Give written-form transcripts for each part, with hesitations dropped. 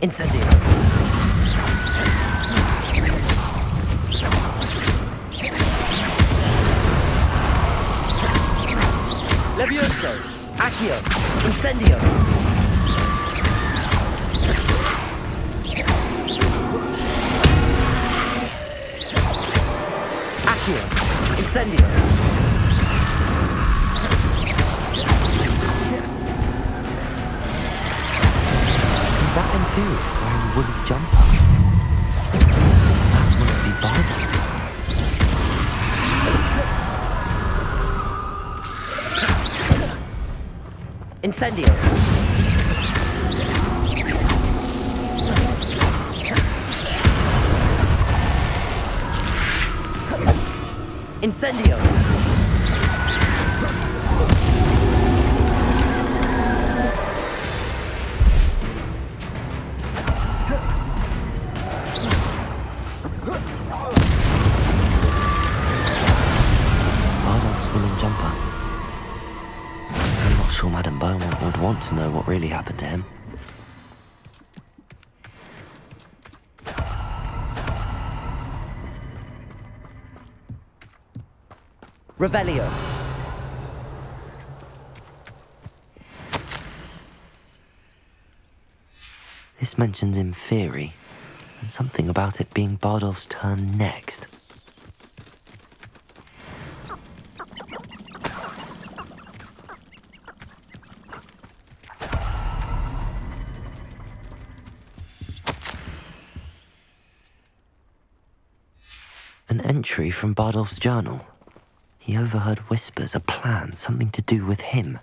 Incendio. Levioso. Accio. Incendio. Accio. Incendio. Is that Amphibious wearing a woolly jumper? That must be Bardolph. Incendio. Incendio. Bardolph's woolen jumper. I'm not sure Madame Beaumont would want to know what really happened to him. Revelio. This mentions in theory, and something about it being Bardolph's turn next. An entry from Bardolph's journal. He overheard whispers, a plan, something to do with him.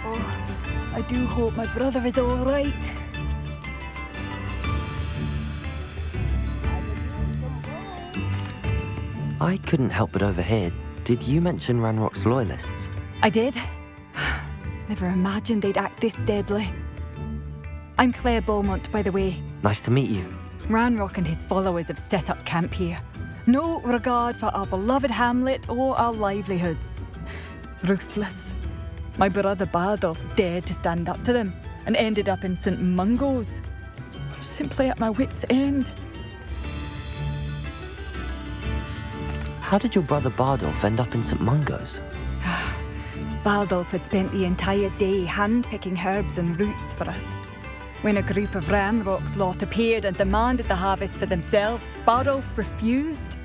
Oh, I do hope my brother is all right. I couldn't help but overhear. Did you mention Ranrock's loyalists? I did. Never imagined they'd act this deadly. I'm Claire Beaumont, by the way. Nice to meet you. Ranrock and his followers have set up camp here. No regard for our beloved hamlet or our livelihoods. Ruthless. My brother Bardolph dared to stand up to them and ended up in St. Mungo's. I'm simply at my wit's end. How did your brother Bardolph end up in St. Mungo's? Bardolph had spent the entire day hand-picking herbs and roots for us. When a group of Ranrock's lot appeared and demanded the harvest for themselves, Bardolph refused.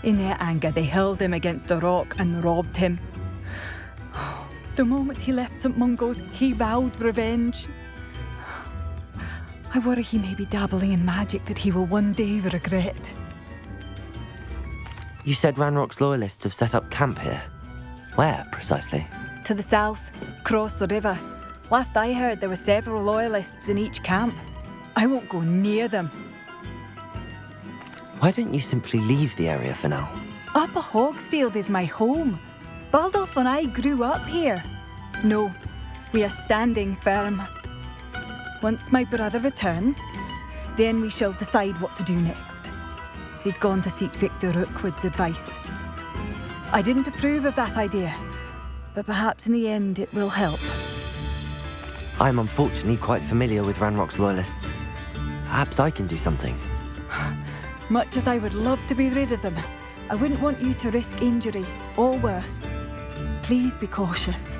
In their anger, they hurled him against a rock and robbed him. The moment he left St. Mungo's, he vowed revenge. I worry he may be dabbling in magic that he will one day regret. You said Ranrock's loyalists have set up camp here. Where, precisely? To the south, across the river. Last I heard, there were several loyalists in each camp. I won't go near them. Why don't you simply leave the area for now? Upper Hogsfield is my home. Bardolph and I grew up here. No, we are standing firm. Once my brother returns, then we shall decide what to do next. He's gone to seek Victor Rookwood's advice. I didn't approve of that idea, but perhaps in the end it will help. I'm unfortunately quite familiar with Ranrock's loyalists. Perhaps I can do something. Much as I would love to be rid of them, I wouldn't want you to risk injury, or worse. Please be cautious.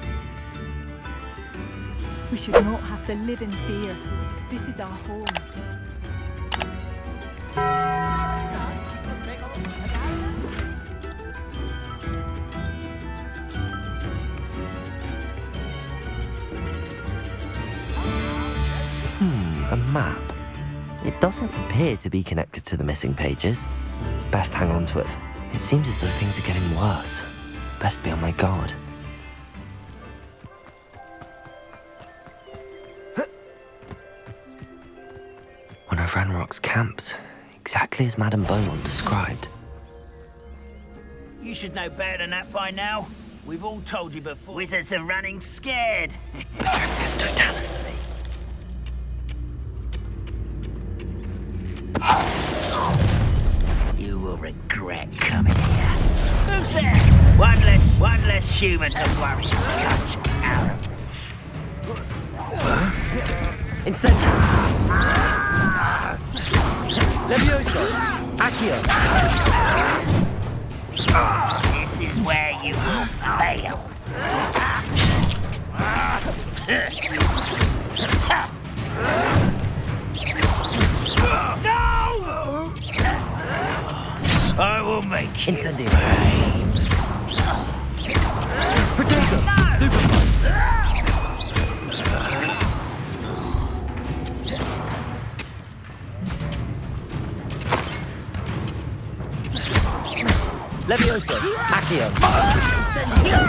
We should not have to live in fear. This is our home. A map. It doesn't appear to be connected to the missing pages. Best hang on to it. It seems as though things are getting worse. Best be on my guard. One of Ranrock's camps, exactly as Madame Beaumont described. You should know better than that by now. We've all told you before. Wizards are running scared. Patroclus Totalis. You will regret coming here. Who's there? One less human to worry. Such arrogance. Incendio! Levioso! Accio! This is where you will fail. No! I will make you. Incendio! Protego! Stupefy! Levioso! Accio! Incendio!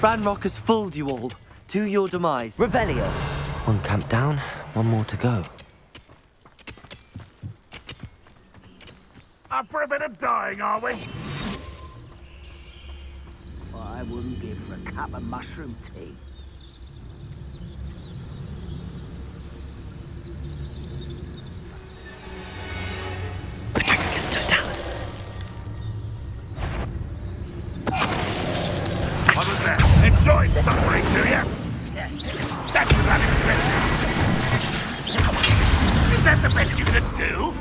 Ranrock has fooled you all. To your demise. Revelio! One camp down, one more to go. Up for a bit of dying, are we? What I wouldn't give for a cup of mushroom tea. Patricus Totalis. What was that? Enjoy suffering, do you? That was unexpected. Is that the best you could do?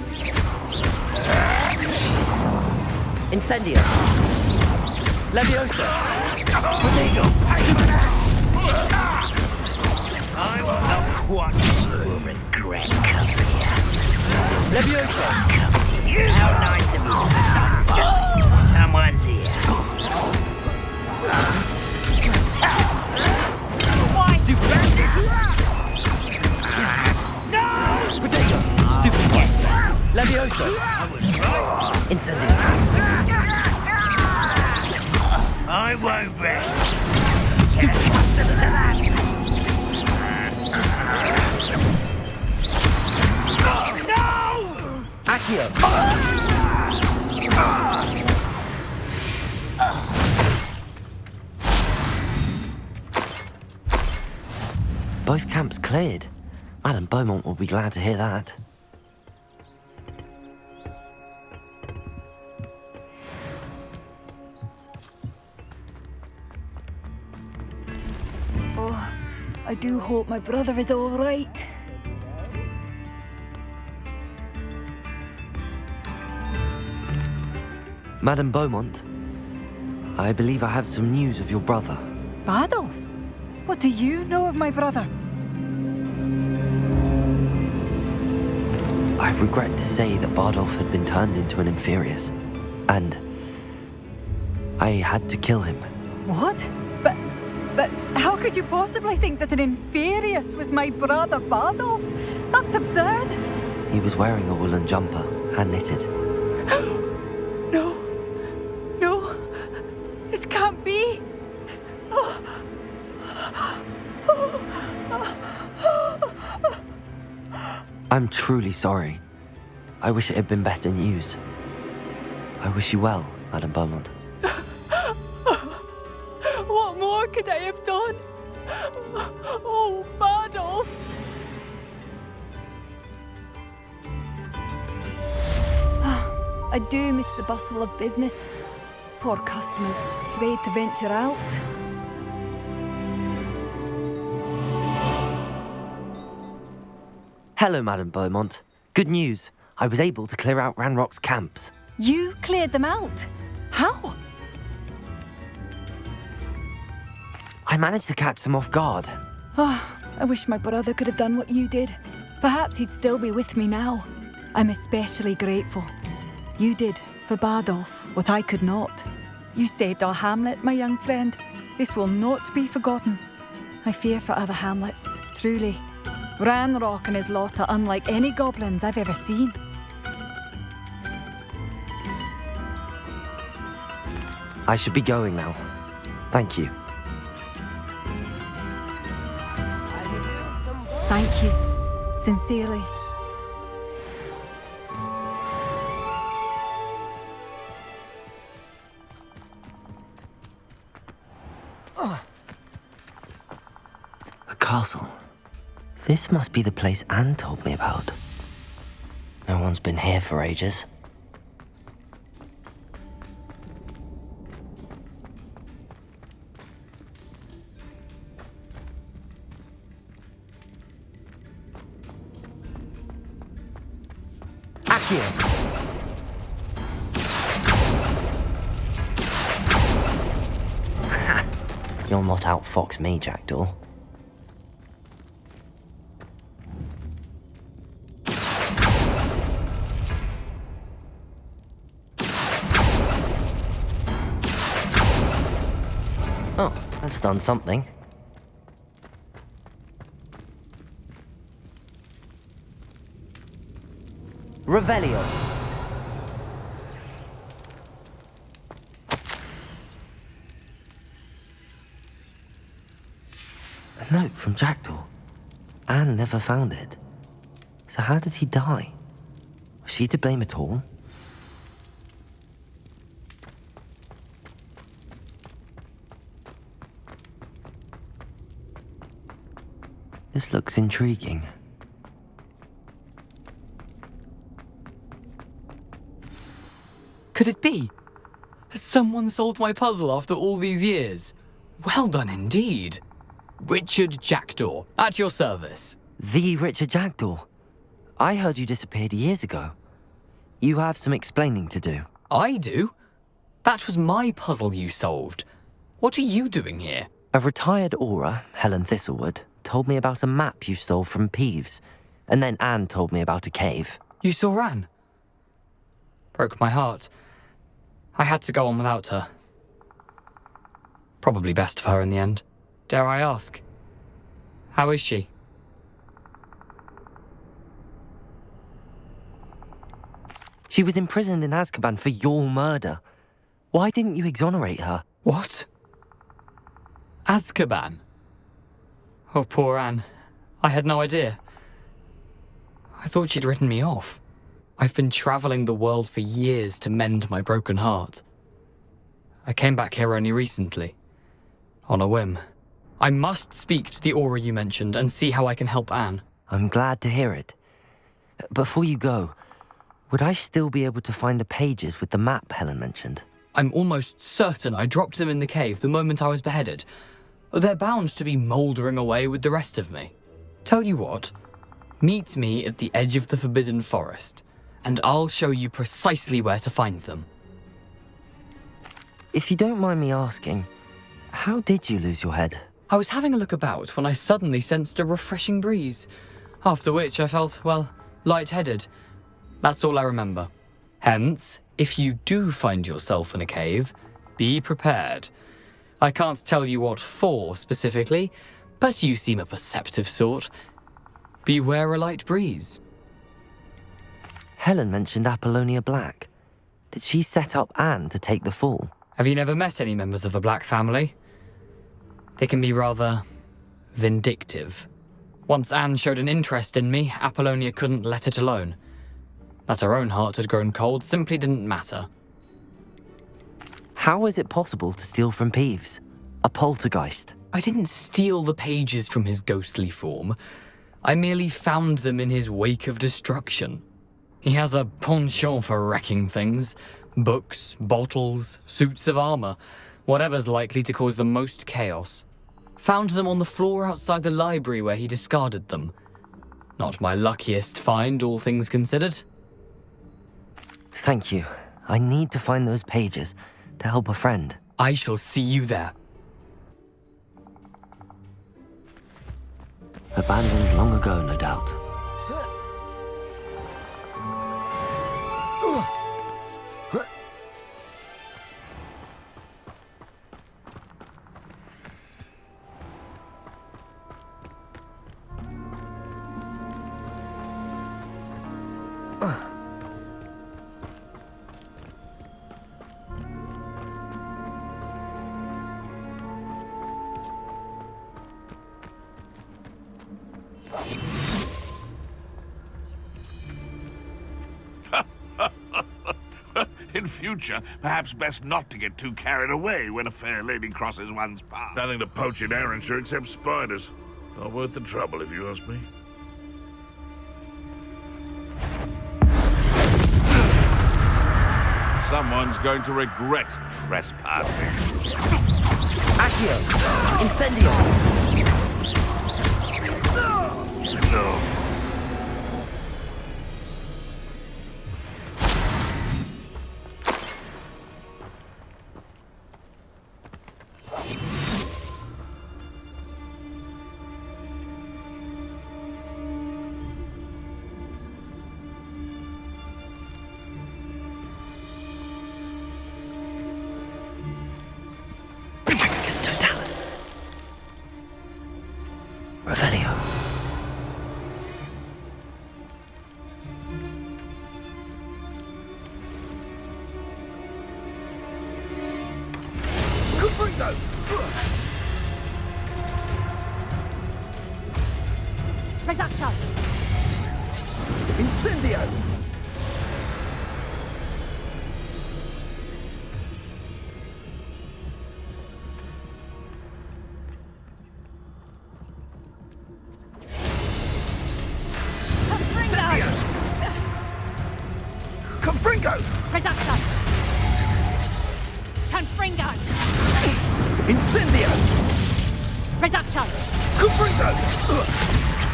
Incendio! Levioso! Protego! I will not watch you regret coming here. Levioso! How nice of you to stop. Someone's here. Why no! Protego! Stupid! Levioso! I was right. Incendio! I won't rest. No! Accio! Both camps cleared. Madame Beaumont will be glad to hear that. Oh, I do hope my brother is all right. Madame Beaumont, I believe I have some news of your brother. Bardolph? What do you know of my brother? I regret to say that Bardolph had been turned into an Inferius, and I had to kill him. What? But how could you possibly think that an Inferius was my brother Bardolph? That's absurd. He was wearing a woolen jumper, hand-knitted. No, this can't be. I'm truly sorry. I wish it had been better news. I wish you well, Madame Beaumont. What more could I have done? Oh, Bardolph! I do miss the bustle of business. Poor customers, afraid to venture out. Hello, Madame Beaumont. Good news. I was able to clear out Ranrock's camps. You cleared them out? How? I managed to catch them off guard. Oh, I wish my brother could have done what you did. Perhaps he'd still be with me now. I'm especially grateful. You did, for Bardolph, what I could not. You saved our hamlet, my young friend. This will not be forgotten. I fear for other hamlets, truly. Ranrock and his lot are unlike any goblins I've ever seen. I should be going now. Thank you. Thank you, sincerely. A castle. This must be the place Anne told me about. No one's been here for ages. Accio! You'll not outfox me, Jackdaw. Oh, that's done something. Revelio. A note from Jackdaw. Anne never found it. So how did he die? Was she to blame at all? This looks intriguing. Could it be? Has someone solved my puzzle after all these years? Well done indeed. Richard Jackdaw, at your service. The Richard Jackdaw. I heard you disappeared years ago. You have some explaining to do. I do? That was my puzzle you solved. What are you doing here? A retired aura, Helen Thistlewood, told me about a map you stole from Peeves, and then Anne told me about a cave. You saw Anne? Broke my heart. I had to go on without her. Probably best for her in the end. Dare I ask? How is she? She was imprisoned in Azkaban for your murder. Why didn't you exonerate her? What? Azkaban? Oh, poor Anne. I had no idea. I thought she'd written me off. I've been travelling the world for years to mend my broken heart. I came back here only recently. On a whim. I must speak to the aura you mentioned and see how I can help Anne. I'm glad to hear it. Before you go, would I still be able to find the pages with the map Helen mentioned? I'm almost certain I dropped them in the cave the moment I was beheaded. They're bound to be mouldering away with the rest of me. Tell you what, meet me at the edge of the Forbidden Forest, and I'll show you precisely where to find them. If you don't mind me asking, how did you lose your head? I was having a look about when I suddenly sensed a refreshing breeze, after which I felt, well, lightheaded. That's all I remember. Hence, if you do find yourself in a cave, be prepared. I can't tell you what for specifically, but you seem a perceptive sort. Beware a light breeze. Helen mentioned Apollonia Black. Did she set up Anne to take the fall? Have you never met any members of the Black family? They can be rather vindictive. Once Anne showed an interest in me, Apollonia couldn't let it alone. That her own heart had grown cold simply didn't matter. How is it possible to steal from Peeves? A poltergeist? I didn't steal the pages from his ghostly form. I merely found them in his wake of destruction. He has a penchant for wrecking things. Books, bottles, suits of armor, whatever's likely to cause the most chaos. Found them on the floor outside the library where he discarded them. Not my luckiest find, all things considered. Thank you. I need to find those pages to help a friend. I shall see you there. Abandoned long ago, no doubt. In future, perhaps best not to get too carried away when a fair lady crosses one's path. Nothing to poach in Arrynshire except spiders. Not worth the trouble, if you ask me. Someone's going to regret trespassing. Accio! Incendio! Revelio. Confringo! Reducto! Incendio! Confringo! Reducto! Confringo! Incendio! Reducto! Confringo!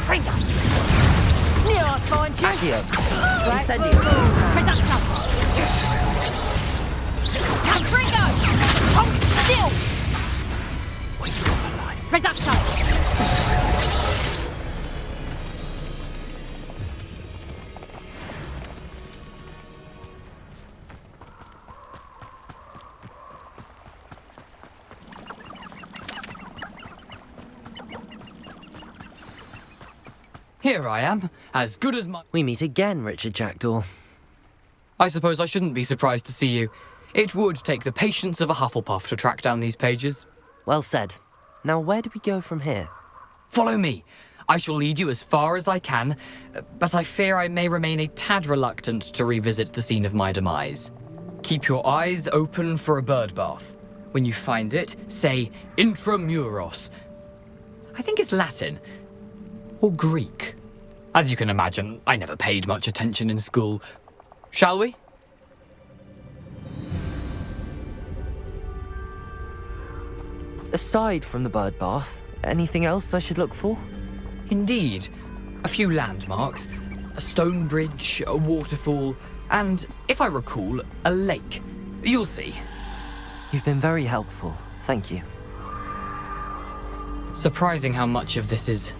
Fringo! Near I find you! Accio. Right. Incendio. Reducto! Confringo! Hold still! Wait for my life. Reducto! Here I am, as good as my... We meet again, Richard Jackdaw. I suppose I shouldn't be surprised to see you. It would take the patience of a Hufflepuff to track down these pages. Well said. Now, where do we go from here? Follow me. I shall lead you as far as I can, but I fear I may remain a tad reluctant to revisit the scene of my demise. Keep your eyes open for a bird bath. When you find it, say intramuros. I think it's Latin. Or Greek. As you can imagine, I never paid much attention in school. Shall we? Aside from the bird bath, anything else I should look for? Indeed. A few landmarks, a stone bridge, a waterfall, and, if I recall, a lake. You'll see. You've been very helpful. Thank you. Surprising how much of this is,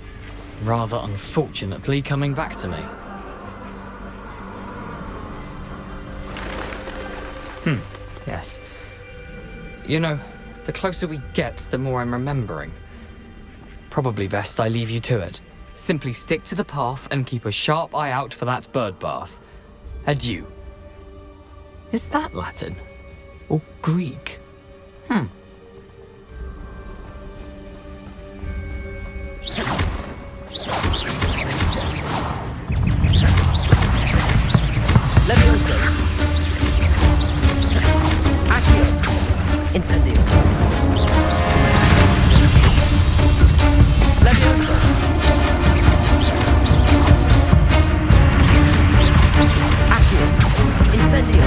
rather unfortunately, coming back to me. Yes. You know, the closer we get, the more I'm remembering. Probably best I leave you to it. Simply stick to the path and keep a sharp eye out for that bird bath. Adieu. Is that Latin? Or Greek? Levioso. Accio. Incendio. Levioso. Accio. Incendio.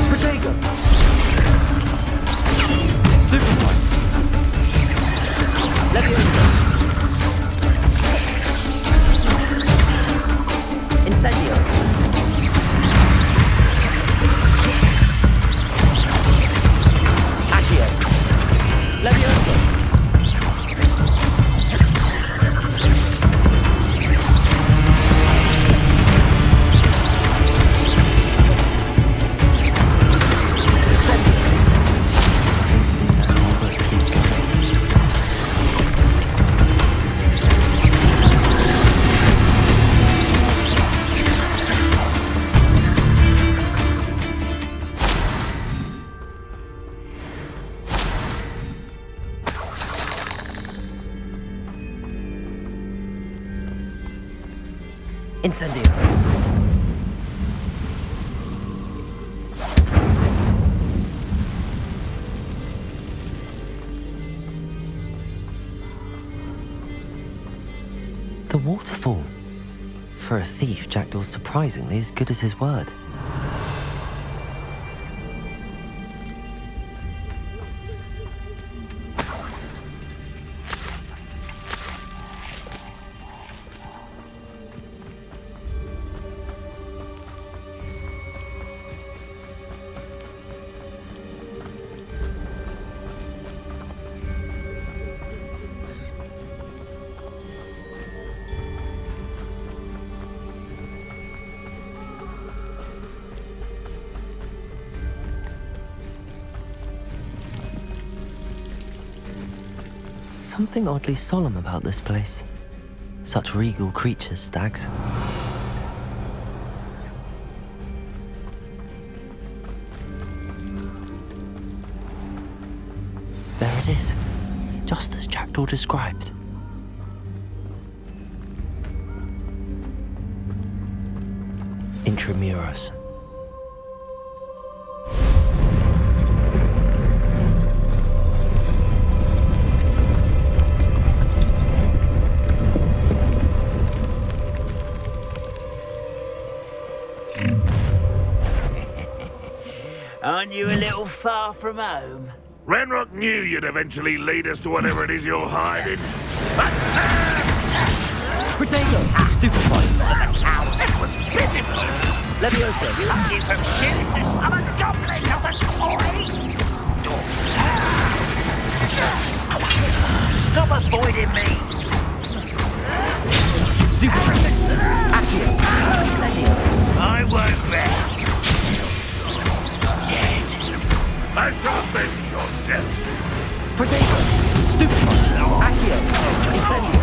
Protego. Stupefy. Levioso. Incendio. Accio. Levioso. Incendio. The waterfall. For a thief, Jackdaw's surprisingly as good as his word. Something oddly solemn about this place. Such regal creatures, stags. There it is, just as Jackdaw described. Intramuros. Aren't you a little far from home? Ranrock knew you'd eventually lead us to whatever it is you're hiding. Potato! Stupefied! That was pitiful! Levioso! Lucky from shoes to... I'm a goblin, not a toy! Stop avoiding me! Stupefied! Accio! Incendio! I won't rest. Dead. I shall avenge your death. Potato! Stupefied! Accio! Incendio!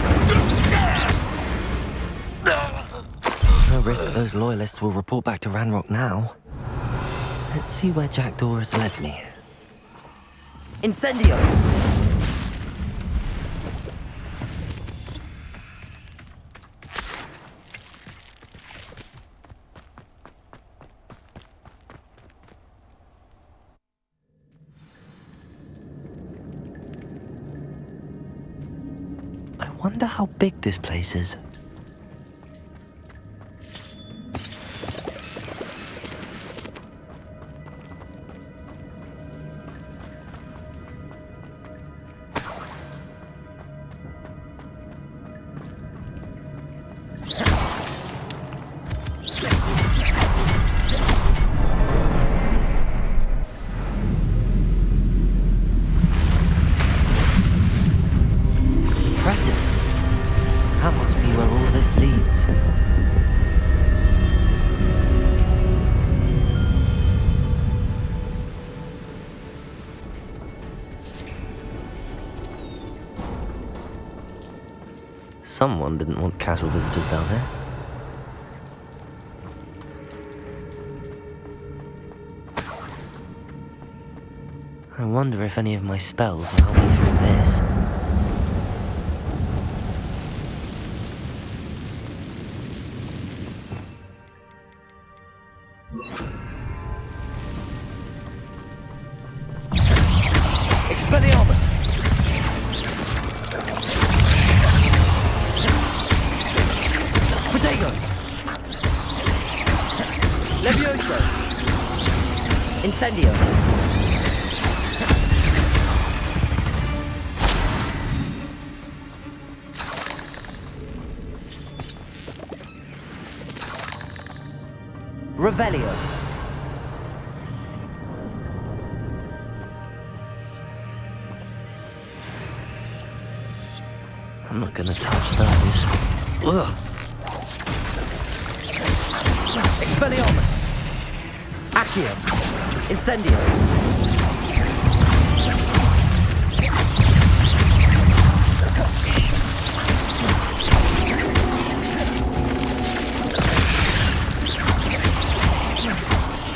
No risk those loyalists will report back to Ranrock now. Let's see where Jackdaw has led me. Incendio! I wonder how big this place is. Impressive. That must be where all this leads. Someone didn't want casual visitors down here. I wonder if any of my spells will help me through this. Expelliarmus! Potato! Levioso! Incendio! Revelio! I'm not gonna touch those. Ugh. Expelliarmus! Accio! Incendio!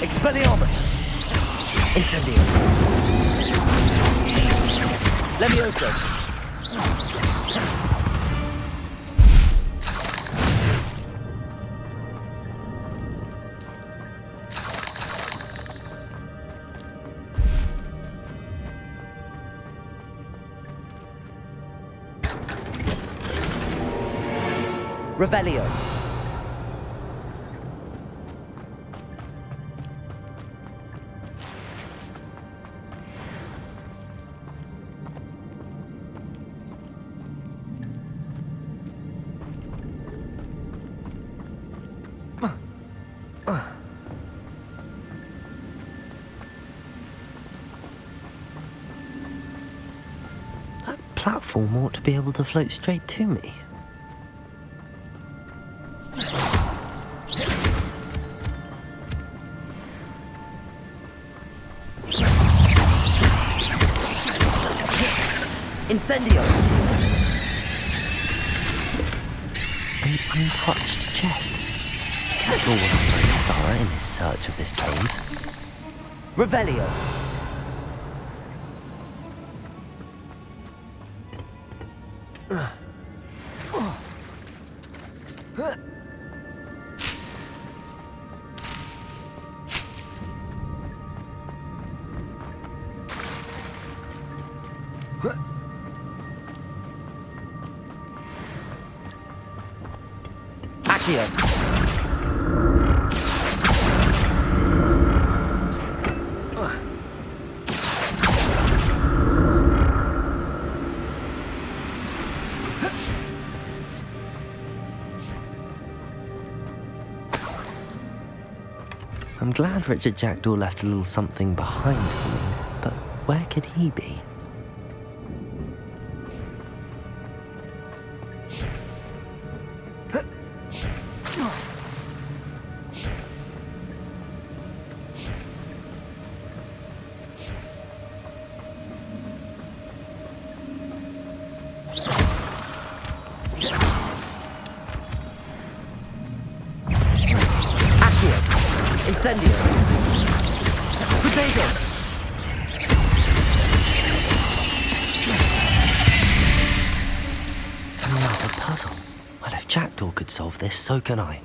Expelliarmus! Incendio! Levioso! Revelio. That platform ought to be able to float straight to me. Incendio! untouched chest. Jackdaw wasn't very thorough in his search of this cave. Revelio! Accio! I'm glad Richard Jackdaw left a little something behind for me, but where could he be? Incendio! Potato! Another puzzle. Well, if Jackdaw could solve this, so can I.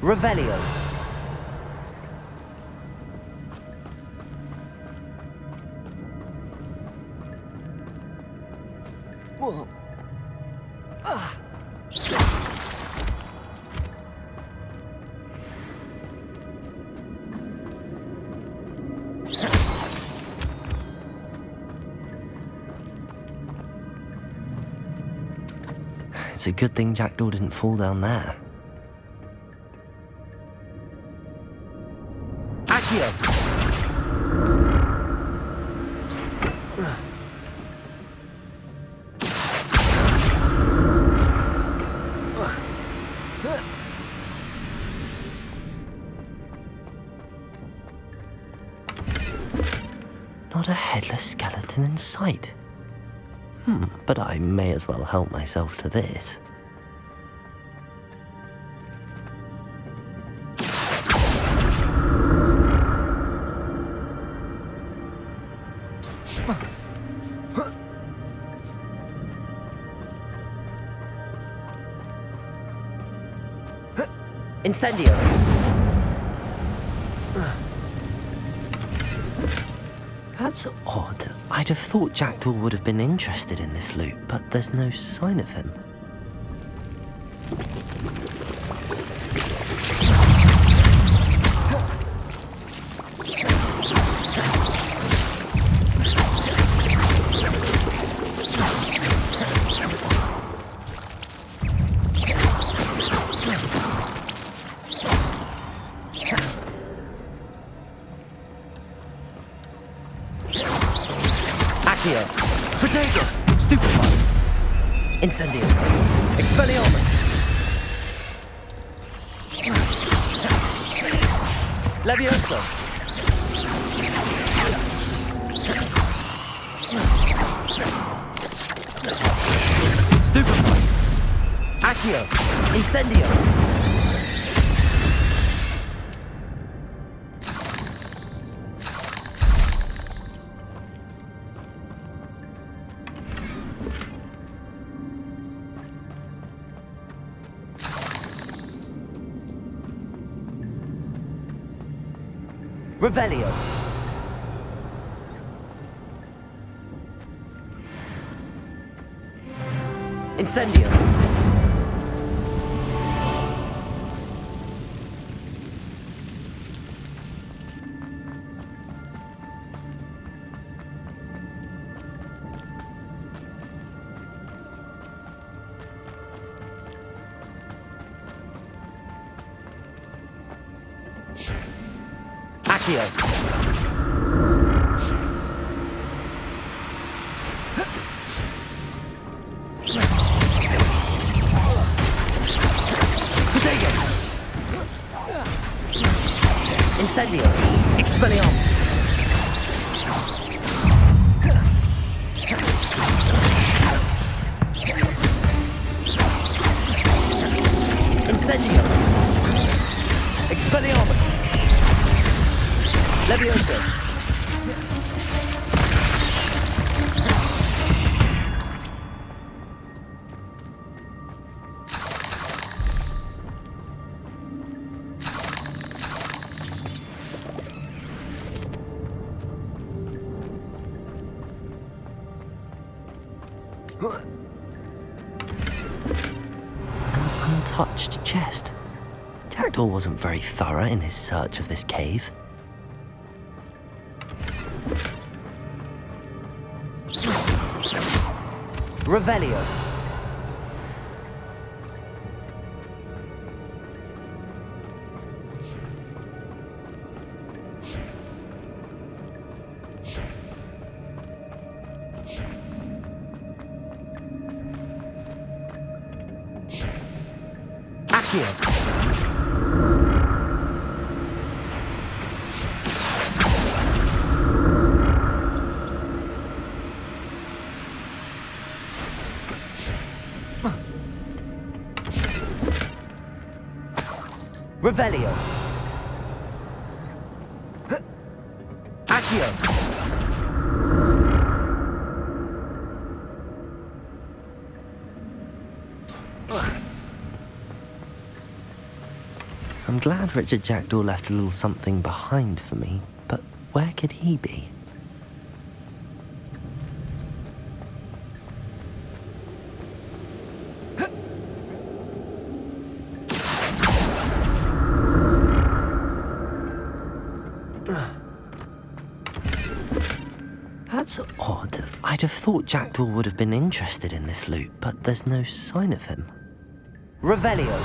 Revelio. Whoa. It's a good thing Jackdaw didn't fall down there. Accio! Not a headless skeleton in sight. But I may as well help myself to this. Incendio! That's odd. I'd have thought Jackdaw would have been interested in this loot, but there's no sign of him. Accio! Potato! Stupefy! Incendio! Expelliarmus! Levioso! Stupefy! Accio! Incendio! Revelio! Incendio! Accio! Incendio! Expelliarmus! Incendio! Expelliarmus! Levioso! An untouched chest. Jackdaw wasn't very thorough in his search of this cave. Revelio. Accio. Revelio. Accio. I'm glad Richard Jackdaw left a little something behind for me, but where could he be? That's odd. I'd have thought Jackdaw would have been interested in this loot, but there's no sign of him. Revelio.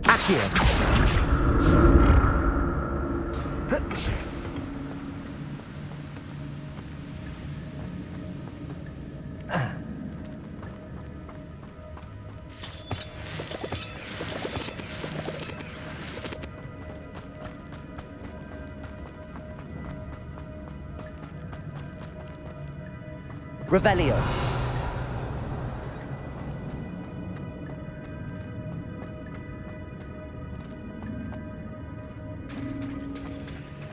Accio. Revelio.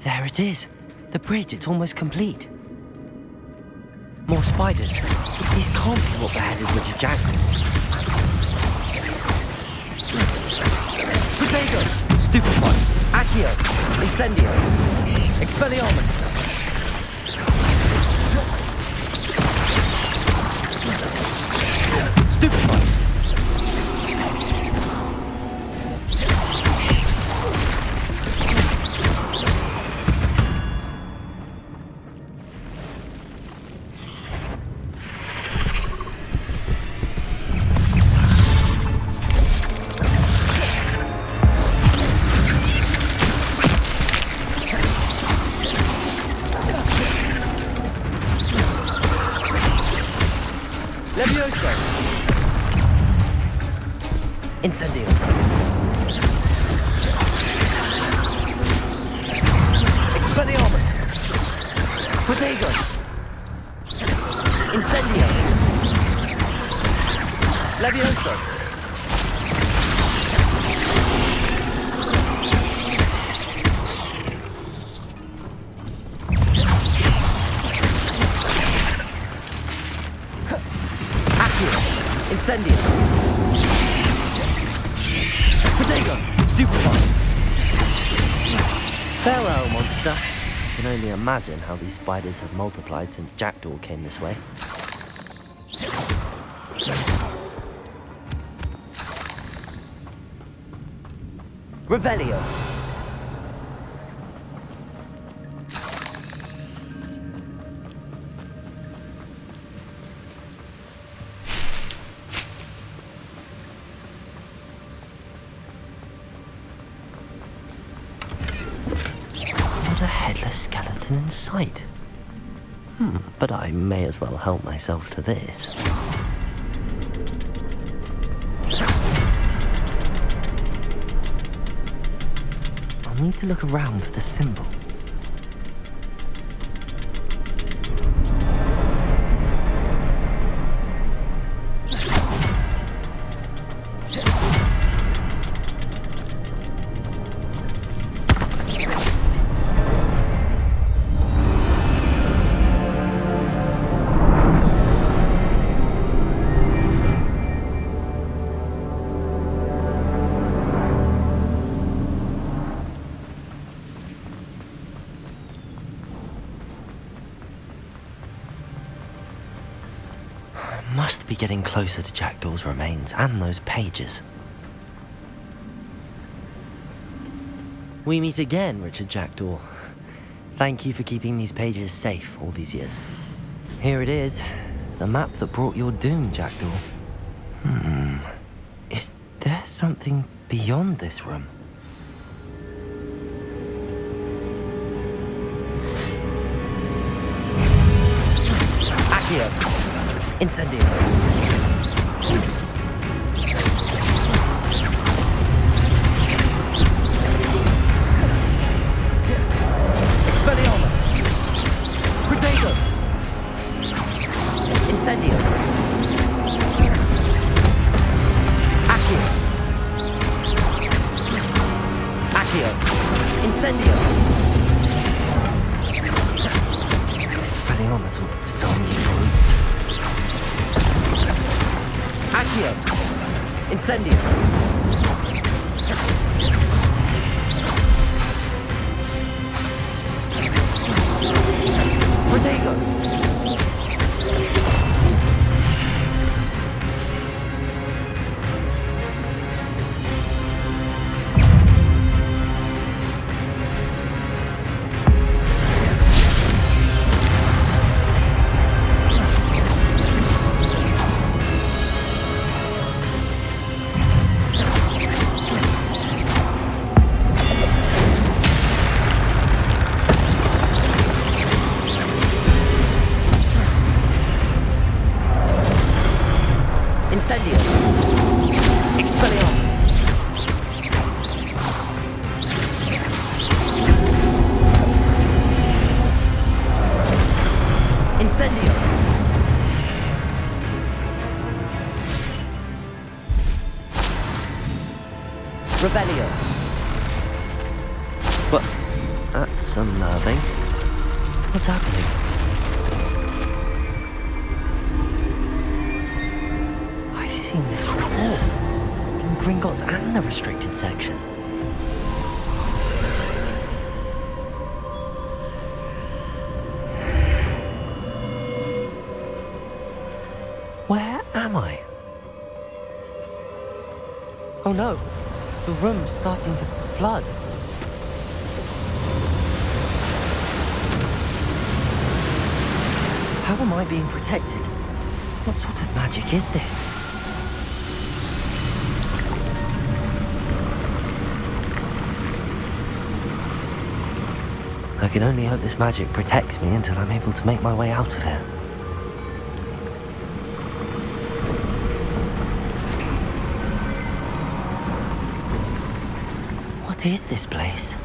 There it is. The bridge, it's almost complete. More spiders. These can't be what beheaded Richard Jackdaw. Protego! Stupefy! Accio! Incendio! Expelliarmus! Stupefy! Levioso! Incendio! Protego! Incendio! Levioso! Accio! Incendio! Protego! Stupefy! Farewell, monster. I can only imagine how these spiders have multiplied since Jackdaw came this way. Revelio! Not a headless skeleton in sight. But I may as well help myself to this. I'll need to look around for the symbol. Must be getting closer to Jackdaw's remains and those pages. We meet again, Richard Jackdaw. Thank you for keeping these pages safe all these years. Here it is, the map that brought your doom, Jackdaw. Is there something beyond this room? Accio! Incendio! Expelliarmus! Protego! Incendio! Accio! Accio! Incendio! Expelliarmus ought to disarm you brutes. Accio! Incendio! Protego! Incendio! Expelliarmus! Incendio! Revelio! What? That's unnerving. What's happening? I've seen this before. In Gringotts and the restricted section. Where am I? Oh no! The room's starting to flood. How am I being protected? What sort of magic is this? I can only hope this magic protects me until I'm able to make my way out of here. What is this place?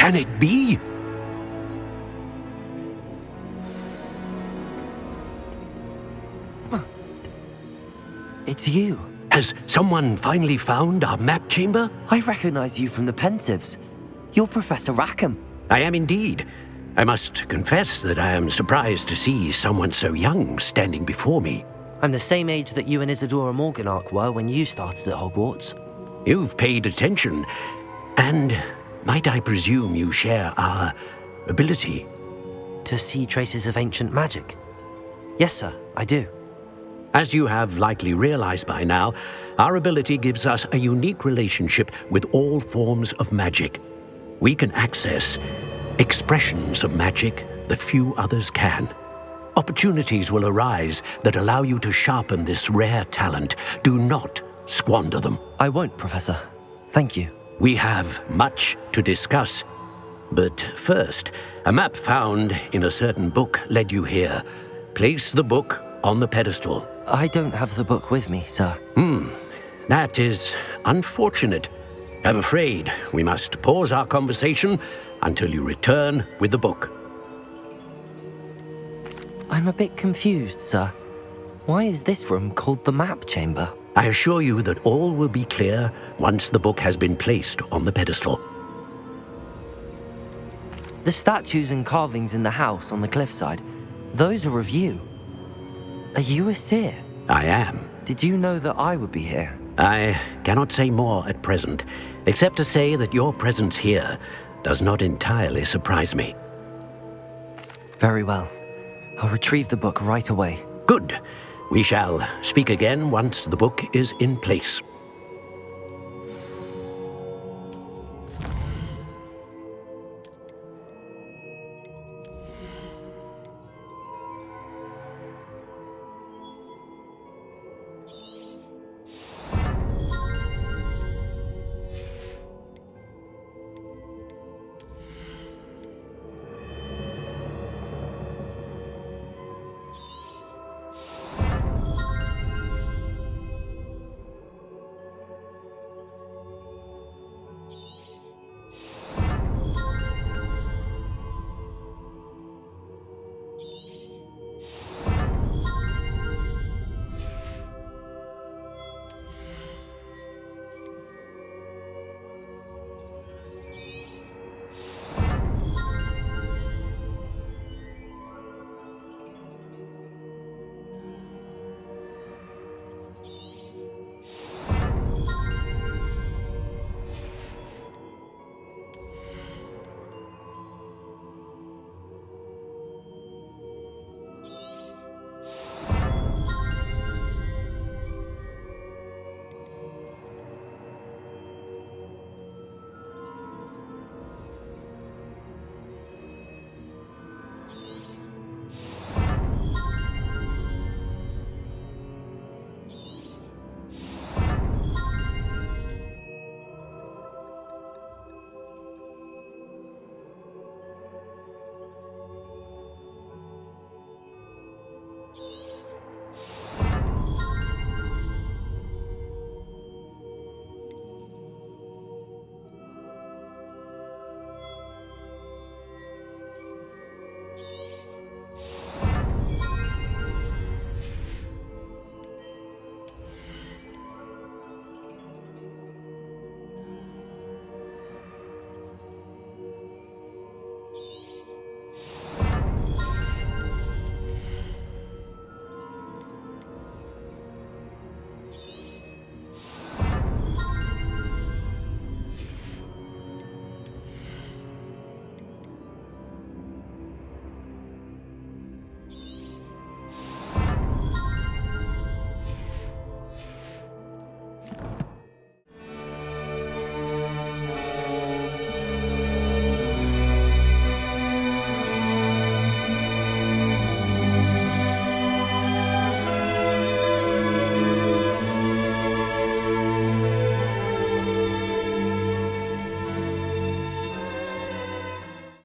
can it be? It's you. Has someone finally found our map chamber? I recognize you from the Pensives. You're Professor Rackham. I am indeed. I must confess that I am surprised to see someone so young standing before me. I'm the same age that you and Isadora Morganach were when you started at Hogwarts. You've paid attention, and might I presume you share our ability? To see traces of ancient magic? Yes, sir, I do. As you have likely realized by now, our ability gives us a unique relationship with all forms of magic. We can access expressions of magic that few others can. Opportunities will arise that allow you to sharpen this rare talent. Do not squander them. I won't, Professor. Thank you. We have much to discuss. But first, a map found in a certain book led you here. Place the book on the pedestal. I don't have the book with me, sir. That is unfortunate. I'm afraid we must pause our conversation until you return with the book. I'm a bit confused, sir. Why is this room called the map chamber? I assure you that all will be clear once the book has been placed on the pedestal. The statues and carvings in the house on the cliffside, those are of you. Are you a seer? I am. Did you know that I would be here? I cannot say more at present, except to say that your presence here does not entirely surprise me. Very well. I'll retrieve the book right away. Good. We shall speak again once the book is in place.